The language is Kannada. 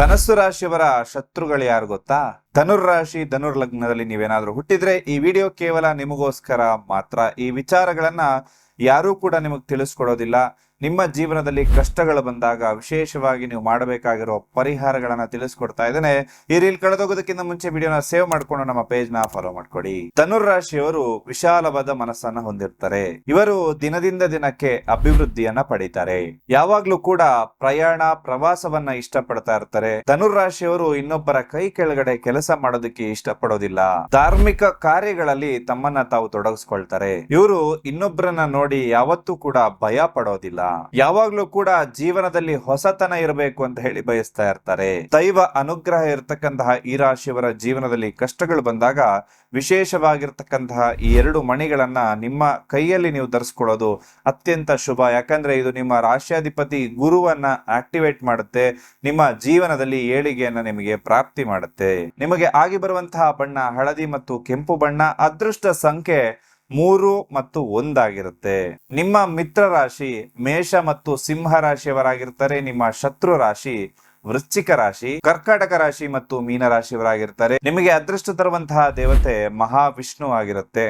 ಧನಸ್ಸು ರಾಶಿಯವರ ಶತ್ರುಗಳು ಯಾರು ಗೊತ್ತಾ? ಧನುರ್ ರಾಶಿ ಧನುರ್ ಲಗ್ನದಲ್ಲಿ ನೀವೇನಾದ್ರೂ ಹುಟ್ಟಿದ್ರೆ ಈ ವಿಡಿಯೋ ಕೇವಲ ನಿಮಗೋಸ್ಕರ ಮಾತ್ರ. ಈ ವಿಚಾರಗಳನ್ನ ಯಾರೂ ಕೂಡ ನಿಮಗೆ ತಿಳಿಸ್ಕೊಡೋದಿಲ್ಲ. ನಿಮ್ಮ ಜೀವನದಲ್ಲಿ ಕಷ್ಟಗಳು ಬಂದಾಗ ವಿಶೇಷವಾಗಿ ನೀವು ಮಾಡಬೇಕಾಗಿರೋ ಪರಿಹಾರಗಳನ್ನ ತಿಳಿಸ್ಕೊಡ್ತಾ ಇದ್ದೇನೆ. ಈ ರೀಲ್ ಕಳೆದೋಗೋದಕ್ಕಿಂತ ಮುಂಚೆ ವಿಡಿಯೋನ ಸೇವ್ ಮಾಡ್ಕೊಂಡು ನಮ್ಮ ಪೇಜ್ ನ ಫಾಲೋ ಮಾಡ್ಕೊಡಿ. ಧನುರ್ ರಾಶಿಯವರು ವಿಶಾಲವಾದ ಮನಸ್ಸನ್ನ ಹೊಂದಿರ್ತಾರೆ. ಇವರು ದಿನದಿಂದ ದಿನಕ್ಕೆ ಅಭಿವೃದ್ಧಿಯನ್ನ ಪಡಿತಾರೆ. ಯಾವಾಗ್ಲೂ ಕೂಡ ಪ್ರಯಾಣ ಪ್ರವಾಸವನ್ನ ಇಷ್ಟಪಡ್ತಾ ಇರ್ತಾರೆ. ಧನುರ್ ರಾಶಿಯವರು ಇನ್ನೊಬ್ಬರ ಕೈ ಕೆಳಗಡೆ ಕೆಲಸ ಮಾಡೋದಕ್ಕೆ ಇಷ್ಟಪಡೋದಿಲ್ಲ. ಧಾರ್ಮಿಕ ಕಾರ್ಯಗಳಲ್ಲಿ ತಮ್ಮನ್ನ ತಾವು ತೊಡಗಿಸ್ಕೊಳ್ತಾರೆ. ಇವರು ಇನ್ನೊಬ್ಬರನ್ನ ನೋಡಿ ಯಾವತ್ತೂ ಕೂಡ ಭಯ ಪಡೋದಿಲ್ಲ. ಯಾವಾಗ್ಲೂ ಕೂಡ ಜೀವನದಲ್ಲಿ ಹೊಸತನ ಇರಬೇಕು ಅಂತ ಹೇಳಿ ಬಯಸ್ತಾ ಇರ್ತಾರೆ. ದೈವ ಅನುಗ್ರಹ ಇರತಕ್ಕಂತಹ ಈ ರಾಶಿಯವರ ಜೀವನದಲ್ಲಿ ಕಷ್ಟಗಳು ಬಂದಾಗ ವಿಶೇಷವಾಗಿರ್ತಕ್ಕಂತಹ ಈ ಎರಡು ಮಣಿಗಳನ್ನ ನಿಮ್ಮ ಕೈಯಲ್ಲಿ ನೀವು ಧರಿಸ್ಕೊಳ್ಳೋದು ಅತ್ಯಂತ ಶುಭ. ಯಾಕಂದ್ರೆ ಇದು ನಿಮ್ಮ ರಾಶ್ಯಾಧಿಪತಿ ಗುರುವನ್ನ ಆಕ್ಟಿವೇಟ್ ಮಾಡುತ್ತೆ. ನಿಮ್ಮ ಜೀವನದಲ್ಲಿ ಏಳಿಗೆಯನ್ನ ನಿಮಗೆ ಪ್ರಾಪ್ತಿ ಮಾಡುತ್ತೆ. ನಿಮಗೆ ಆಗಿ ಬರುವಂತಹ ಬಣ್ಣ ಹಳದಿ ಮತ್ತು ಕೆಂಪು ಬಣ್ಣ. ಅದೃಷ್ಟ ಸಂಖ್ಯೆ 3 ಮತ್ತು 1 ಆಗಿರುತ್ತೆ. ನಿಮ್ಮ ಮಿತ್ರ ರಾಶಿ ಮೇಷ ಮತ್ತು ಸಿಂಹ ರಾಶಿಯವರಾಗಿರ್ತಾರೆ. ನಿಮ್ಮ ಶತ್ರು ರಾಶಿ ವೃಶ್ಚಿಕ ರಾಶಿ, ಕರ್ಕಾಟಕ ರಾಶಿ ಮತ್ತು ಮೀನ ರಾಶಿಯವರಾಗಿರ್ತಾರೆ. ನಿಮಗೆ ಅದೃಷ್ಟ ತರುವಂತಹ ದೇವತೆ ಮಹಾವಿಷ್ಣು ಆಗಿರುತ್ತೆ.